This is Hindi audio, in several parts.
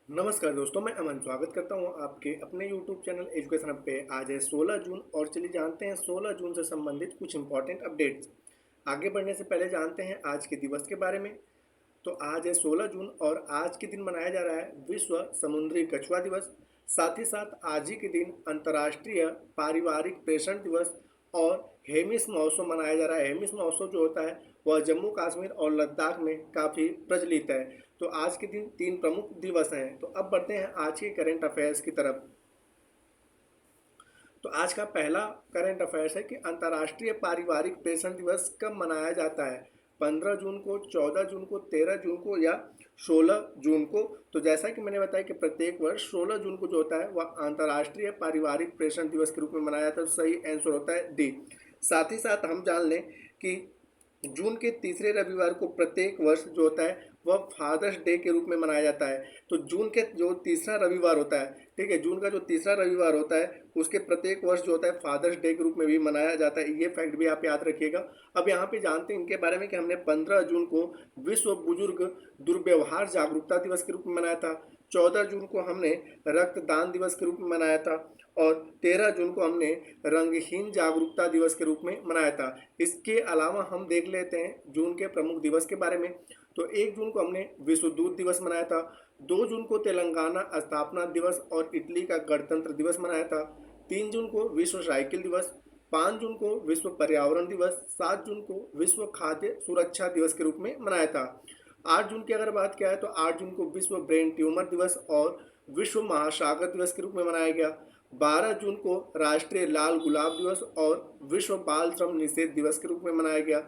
नमस्कार दोस्तों, मैं अमन स्वागत करता हूं आपके अपने YouTube चैनल एजुकेशन हब पे। आज है 16 जून और चलिए जानते हैं 16 जून से संबंधित कुछ इंपॉर्टेंट अपडेट्स। आगे बढ़ने से पहले जानते हैं आज के दिवस के बारे में। तो आज है 16 जून और आज के दिन मनाया जा रहा है विश्व समुद्री कछुआ दिवस। साथ ही साथ आज ही के दिन अंतर्राष्ट्रीय पारिवारिक प्रेषण दिवस और हेमिस महोत्सव मनाया जा रहा है। हेमिस महोत्सव जो होता है वह जम्मू कश्मीर और लद्दाख में काफ़ी प्रचलित है। तो आज के दिन तीन प्रमुख दिवस हैं। तो अब बढ़ते हैं आज के करंट अफेयर्स की तरफ। तो आज का पहला करंट अफेयर्स है कि अंतर्राष्ट्रीय पारिवारिक प्रेषण दिवस कब मनाया जाता है। 15 जून को, 14 जून को, 13 जून को या 16 जून को। तो जैसा कि मैंने बताया कि प्रत्येक वर्ष 16 जून को जो होता है वह अंतर्राष्ट्रीय पारिवारिक प्रेषण दिवस के रूप में मनाया जाता है। तो सही आंसर होता है डी। साथ ही साथ हम जान लें कि जून के तीसरे रविवार को प्रत्येक वर्ष जो होता है वह फादर्स डे के रूप में मनाया जाता है। तो जून के जो तीसरा रविवार होता है, ठीक है, जून का जो तीसरा रविवार होता है उसके प्रत्येक वर्ष जो होता है फादर्स डे के रूप में भी मनाया जाता है। ये फैक्ट भी आप याद रखिएगा। अब यहाँ पे जानते हैं इनके बारे में कि हमने 15 जून को विश्व बुजुर्ग दुर्व्यवहार जागरूकता दिवस के रूप में मनाया था। 14 जून को हमने रक्तदान दिवस के रूप में मनाया था और 13 जून को हमने रंगहीन जागरूकता दिवस के रूप में मनाया था। इसके अलावा हम देख लेते हैं जून के प्रमुख दिवस के बारे में। तो 1 जून को हमने विश्व दूध दिवस मनाया था। 2 जून को तेलंगाना स्थापना दिवस और इटली का गणतंत्र दिवस मनाया था। 3 जून को विश्व साइकिल दिवस, 5 जून को विश्व पर्यावरण दिवस, 7 जून को विश्व खाद्य सुरक्षा दिवस के रूप में मनाया था। 8 जून की अगर बात किया है तो 8 जून को विश्व ब्रेन ट्यूमर दिवस और विश्व महासागर दिवस के रूप में मनाया गया। 12 जून को राष्ट्रीय लाल गुलाब दिवस और विश्व बाल श्रम निषेध दिवस के रूप में मनाया गया।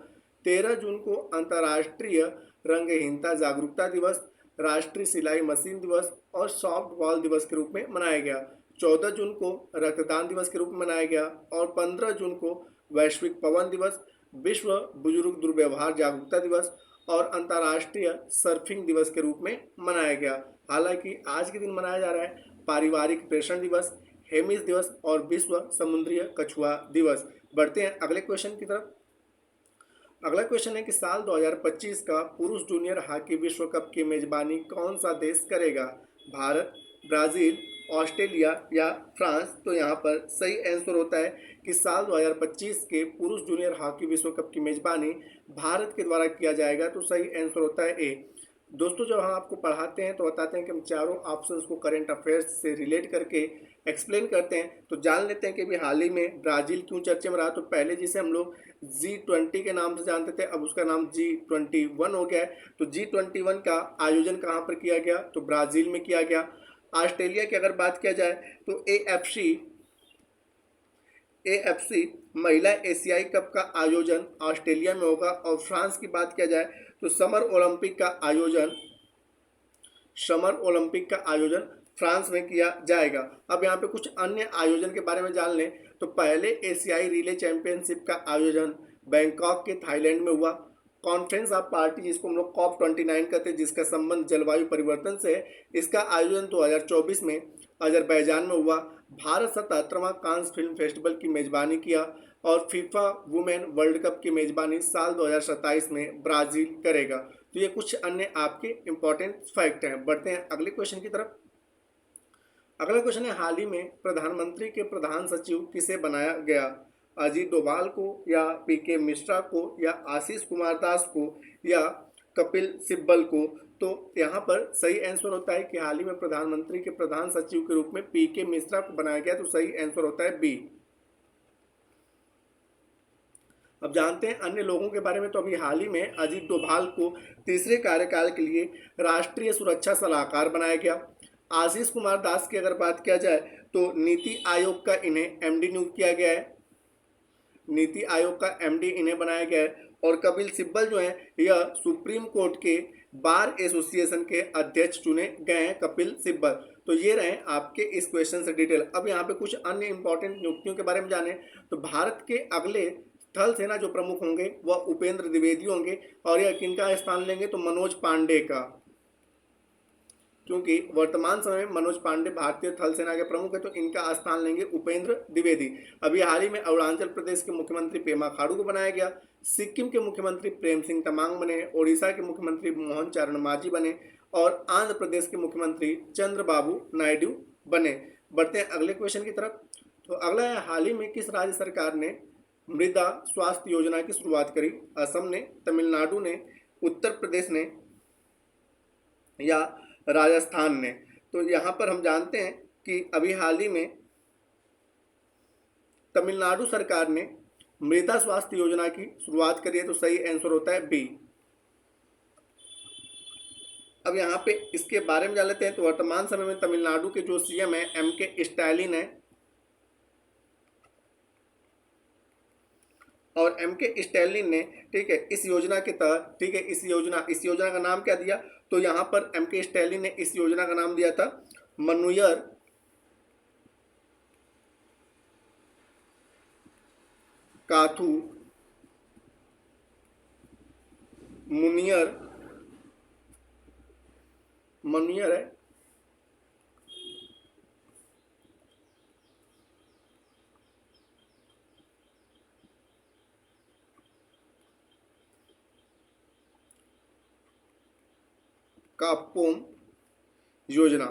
13 जून को अंतर्राष्ट्रीय रंगहीनता जागरूकता दिवस, राष्ट्रीय सिलाई मशीन दिवस और सॉफ्ट बॉल दिवस के रूप में मनाया गया। 14 जून को रक्तदान दिवस के रूप में मनाया गया और 15 जून को वैश्विक पवन दिवस, विश्व बुजुर्ग दुर्व्यवहार जागरूकता दिवस और अंतर्राष्ट्रीय सर्फिंग दिवस के रूप में मनाया गया। हालांकि आज के दिन मनाया जा रहा है पारिवारिक प्रेषण दिवस, हेमिस दिवस और विश्व समुद्रीय कछुआ दिवस। बढ़ते हैं अगले क्वेश्चन की तरफ। अगला क्वेश्चन है कि साल 2025 का पुरुष जूनियर हॉकी विश्व कप की मेजबानी कौन सा देश करेगा? भारत, ब्राजील, ऑस्ट्रेलिया या फ्रांस? तो यहाँ पर सही आंसर होता है कि साल 2025 के पुरुष जूनियर हॉकी विश्व कप की मेजबानी भारत के द्वारा किया जाएगा। तो सही आंसर होता है ए। दोस्तों, जब हम आपको पढ़ाते हैं तो बताते हैं कि हम चारों ऑप्शंस को करंट अफेयर्स से रिलेट करके एक्सप्लेन करते हैं। तो जान लेते हैं कि अभी हाल ही में ब्राज़ील क्यों चर्चे में रहा। तो पहले जिसे हम लोग G20 के नाम से जानते थे, अब उसका नाम G21 हो गया है। तो G21 का आयोजन कहाँ पर किया गया? तो ब्राज़ील में किया गया। ऑस्ट्रेलिया की अगर बात किया जाए तो AFC महिला एशियाई कप का आयोजन ऑस्ट्रेलिया में होगा। और फ्रांस की बात किया जाए तो समर ओलंपिक का आयोजन फ्रांस में किया जाएगा। अब यहाँ पे कुछ अन्य आयोजन के बारे में जान लें। तो पहले एशियाई रिले चैंपियनशिप का आयोजन बैंकॉक के थाईलैंड में हुआ। कॉन्फ्रेंस ऑफ पार्टी जिसको हम लोग COP29 कहते हैं, जिसका संबंध जलवायु परिवर्तन से है, इसका आयोजन 2024 में अजरबैजान में हुआ। भारत 77वां कांस फिल्म फेस्टिवल की मेजबानी किया और फीफा वुमेन वर्ल्ड कप की मेजबानी साल 2027 में ब्राज़ील करेगा। तो ये कुछ अन्य आपके इंपॉर्टेंट फैक्ट हैं। बढ़ते हैं अगले क्वेश्चन की तरफ। अगला क्वेश्चन है, हाल ही में प्रधानमंत्री के प्रधान सचिव किसे बनाया गया? अजीत डोभाल को या PK मिश्रा को या आशीष कुमार दास को या कपिल सिब्बल को? तो यहाँ पर सही आंसर होता है कि हाल ही में प्रधानमंत्री के प्रधान सचिव के रूप में PK मिश्रा को बनाया गया। तो सही आंसर होता है बी। अब जानते हैं अन्य लोगों के बारे में। तो अभी हाल ही में अजीत डोभाल को तीसरे कार्यकाल के लिए राष्ट्रीय सुरक्षा सलाहकार बनाया गया। आशीष कुमार दास की अगर बात किया जाए तो नीति आयोग का इन्हें MD नियुक्त किया गया है। नीति आयोग का MD इन्हें बनाया गया है। और कपिल सिब्बल जो है यह सुप्रीम कोर्ट के बार एसोसिएशन के अध्यक्ष चुने गए हैं, कपिल सिब्बल। तो ये रहे आपके इस क्वेश्चन से डिटेल। अब यहाँ पे कुछ अन्य इंपॉर्टेंट नियुक्तियों के बारे में जाने। तो भारत के अगले थल सेना जो प्रमुख होंगे वह उपेंद्र द्विवेदी होंगे। और यह किनका स्थान लेंगे? तो मनोज पांडे का, क्योंकि वर्तमान समय में मनोज पांडे भारतीय थल सेना के प्रमुख है। तो इनका स्थान लेंगे उपेंद्र द्विवेदी। अभी हाल ही में अरुणाचल प्रदेश के मुख्यमंत्री पेमा खांडू को बनाया गया। सिक्किम के मुख्यमंत्री प्रेम सिंह तमांग बने। ओडिशा के मुख्यमंत्री मोहन चरण मांझी बने। और आंध्र प्रदेश के मुख्यमंत्री चंद्रबाबू नायडू बने। बढ़ते हैं अगले क्वेश्चन की तरफ। तो अगला है, हाल ही में किस राज्य सरकार ने मृदा स्वास्थ्य योजना की शुरुआत करी? असम ने, तमिलनाडु ने, उत्तर प्रदेश ने या राजस्थान ने? तो यहाँ पर हम जानते हैं कि अभी हाल ही में तमिलनाडु सरकार ने मृदा स्वास्थ्य योजना की शुरुआत करी है, तो सही आंसर होता है बी। अब यहाँ पे इसके बारे में जान लेते हैं। तो वर्तमान समय में तमिलनाडु के जो सीएम है एम.के. स्टालिन है, और एम.के. स्टालिन ने, ठीक है, इस योजना के तहत, ठीक है, इस योजना का नाम क्या दिया? तो यहाँ पर एम.के. स्टालिन ने इस योजना का नाम दिया था मनुयर काथू मुनियर मनुयर है कापोम योजना,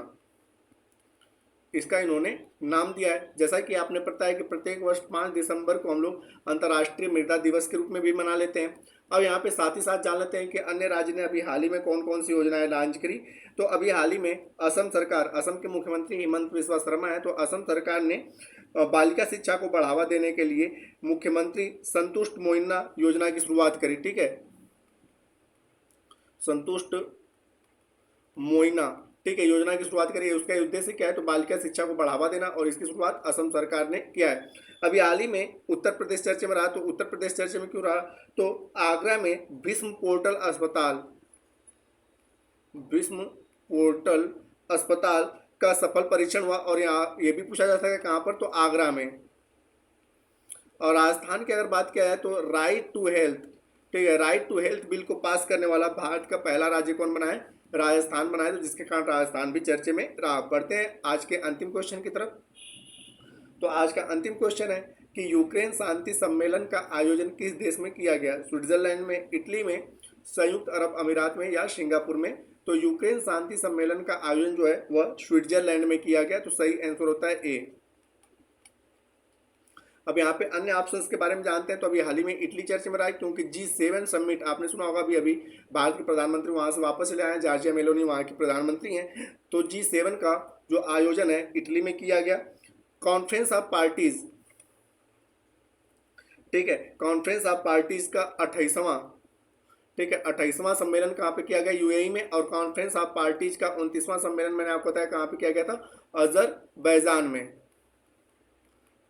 इसका इन्होंने नाम दिया है। जैसा कि आपने पता है कि प्रत्येक वर्ष 5 दिसंबर को हम लोग अंतर्राष्ट्रीय मृदा दिवस के रूप में भी मना लेते हैं। अब यहाँ पे साथ ही साथ जान लेते हैं कि अन्य राज्य ने अभी हाल ही में कौन कौन सी योजनाएं लॉन्च करी। तो अभी हाल ही में असम सरकार, असम के मुख्यमंत्री हिमंत बिस्वा शर्मा है, तो असम सरकार ने बालिका शिक्षा को बढ़ावा देने के लिए मुख्यमंत्री संतुष्ट मोइना योजना की शुरुआत करी। ठीक है, संतुष्ट मोइना, ठीक है, योजना की शुरुआत करी है। उसका उद्देश्य क्या है? तो बालिका शिक्षा को बढ़ावा देना, और इसकी शुरुआत असम सरकार ने किया है। अभी हाल ही में उत्तर प्रदेश चर्चे में रहा। तो उत्तर प्रदेश चर्चे में क्यों रहा? तो आगरा में विस्म पोर्टल अस्पताल का सफल परीक्षण हुआ, और यहाँ ये भी पूछा जा सकता है कहाँ पर? तो आगरा में। और राजस्थान की अगर बात किया जाए तो राइट टू हेल्थ, ठीक है, राइट टू हेल्थ बिल को पास करने वाला भारत का पहला राज्य कौन बना है? राजस्थान बना है, तो जिसके कारण राजस्थान भी चर्चे में रहा। बढ़ते हैं आज के अंतिम क्वेश्चन की तरफ। तो आज का अंतिम क्वेश्चन है कि यूक्रेन शांति सम्मेलन का आयोजन किस देश में किया गया? स्विट्जरलैंड में, इटली में, संयुक्त अरब अमीरात में या सिंगापुर में? तो यूक्रेन शांति सम्मेलन का आयोजन जो है वह स्विट्जरलैंड में किया गया, तो सही आंसर होता है ए। अब यहाँ पे अन्य ऑप्शंस के बारे में जानते हैं। तो अभी हाल ही में इटली चर्च में रहा है, क्योंकि G7 समिट आपने सुना होगा, अभी भारत के प्रधानमंत्री वहाँ से वापस चले आए हैं, जॉर्जिया मेलोनी वहाँ के प्रधानमंत्री हैं। तो G7 का जो आयोजन है इटली में किया गया। कॉन्फ्रेंस ऑफ पार्टीज, ठीक है, कॉन्फ्रेंस ऑफ पार्टीज का 28वां, ठीक है, 28वां सम्मेलन कहाँ पे किया गया? यूएई में। और कॉन्फ्रेंस ऑफ पार्टीज का 29वां सम्मेलन मैंने आपको बताया कहाँ पे किया गया था? अजरबैजान में,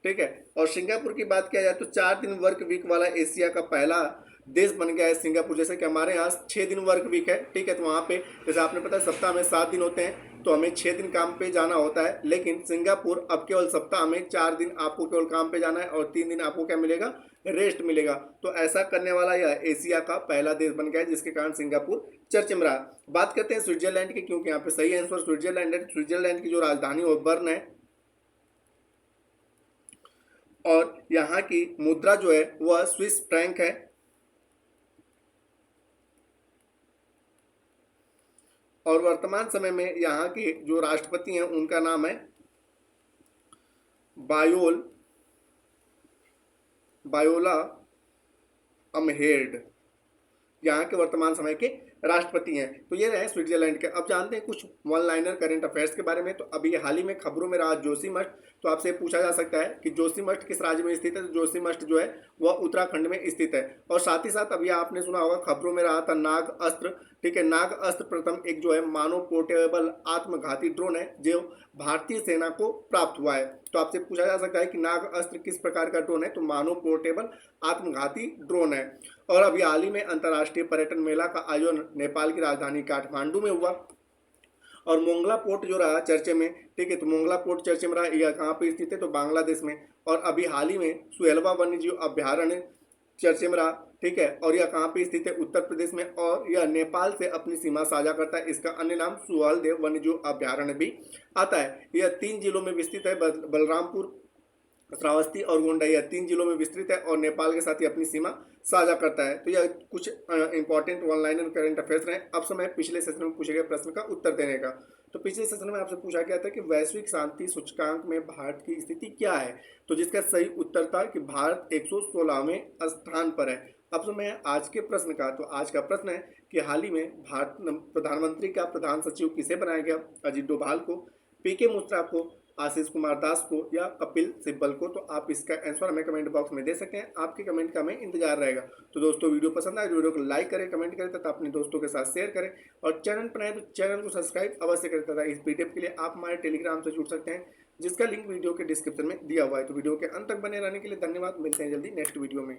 ठीक है। और सिंगापुर की बात किया जाए तो 4 दिन वर्क वीक वाला एशिया का पहला देश बन गया है सिंगापुर। जैसे कि हमारे यहाँ 6 दिन वर्क वीक है, ठीक है, तो वहाँ पे जैसे आपने पता है सप्ताह में 7 दिन होते हैं, तो हमें 6 दिन काम पे जाना होता है। लेकिन सिंगापुर अब केवल सप्ताह में 4 दिन आपको केवल काम पे जाना है, और 3 दिन आपको क्या मिलेगा? रेस्ट मिलेगा। तो ऐसा करने वाला यह एशिया का पहला देश बन गया है, जिसके कारण सिंगापुर चर्चे में रहा। बात करते हैं स्विट्जरलैंड की, क्योंकि यहाँ पे सही आंसर स्विट्जरलैंड है। स्विट्जरलैंड की जो राजधानी है बर्न है, और यहाँ की मुद्रा जो है वह स्विस फ्रैंक है। और वर्तमान समय में यहाँ के जो राष्ट्रपति हैं उनका नाम है बायोला अमहेर्ड, यहाँ के वर्तमान समय के राष्ट्रपति हैं। तो ये रहे स्विट्जरलैंड के। अब जानते हैं कुछ वन लाइनर करंट अफेयर्स के बारे में। तो अभी हाल ही में खबरों में रहा जोशीमठ। तो आपसे पूछा जा सकता है कि जोशीमठ किस राज्य में स्थित है? तो जोशीमठ जो है वह उत्तराखंड में स्थित है। और साथ ही साथ अभी आपने सुना होगा खबरों में रहा था नाग अस्त्र, ठीक है, नाग अस्त्र प्रथम एक जो है मानव पोर्टेबल आत्मघाती ड्रोन है जो भारतीय सेना को प्राप्त हुआ है। तो आपसे पूछा जा सकता है कि नाग अस्त्र किस प्रकार का ड्रोन है? तो मानव पोर्टेबल आत्मघाती ड्रोन है। और अभी हाल ही में अंतर्राष्ट्रीय पर्यटन मेला का आयोजन नेपाल की राजधानी काठमांडू में हुआ। और मोंगला पोर्ट जो रहा चर्चे में, ठीक है, तो मोंगला पोर्ट चर्चे में रहा, यह कहाँ पे स्थित है? तो बांग्लादेश में। और अभी हाल ही में सुहेलवा वन्यजीव अभ्यारण्य चर्चे में रहा, ठीक है, और यह कहाँ पे स्थित है? उत्तर प्रदेश में। और यह नेपाल से अपनी सीमा साझा करता है। इसका अन्य नाम सुहलदेव वन्यजीव अभ्यारण्य भी आता है। यह 3 जिलों में विस्तृत है, बलरामपुर, श्रावस्ती और गोंडा यह 3 जिलों में विस्तृत है और नेपाल के साथ ही अपनी सीमा साझा करता है। तो यह कुछ important one liner current affairs रहे। अब समय पिछले सेशन में पूछे गए प्रश्न का उत्तर देने का। तो पिछले सेशन में आपसे पूछा गया था कि वैश्विक शांति सूचकांक में भारत की स्थिति क्या है, तो जिसका सही उत्तर था कि भारत 116वें स्थान पर है। अब समय है आज के प्रश्न का। तो आज का प्रश्न है कि हाल ही में भारत प्रधानमंत्री का प्रधान सचिव किसे बनाया गया? अजीत डोभाल को, पीके मिश्रा को, आशीष कुमार दास को या कपिल सिब्बल को? तो आप इसका आंसर हमें कमेंट बॉक्स में दे सकते हैं। आपके कमेंट का हमें इंतजार रहेगा। तो दोस्तों वीडियो पसंद आए वीडियो को लाइक करें, कमेंट करें तथा अपने दोस्तों के साथ शेयर करें और चैनल पर आए तो चैनल को सब्सक्राइब अवश्य करें तथा इस पीडीएफ के लिए आप हमारे टेलीग्राम से जुड़ सकते हैं जिसका लिंक वीडियो के डिस्क्रिप्शन में दिया हुआ है। तो वीडियो के अंत तक बने रहने के लिए धन्यवाद। मिलते हैं जल्दी नेक्स्ट वीडियो में।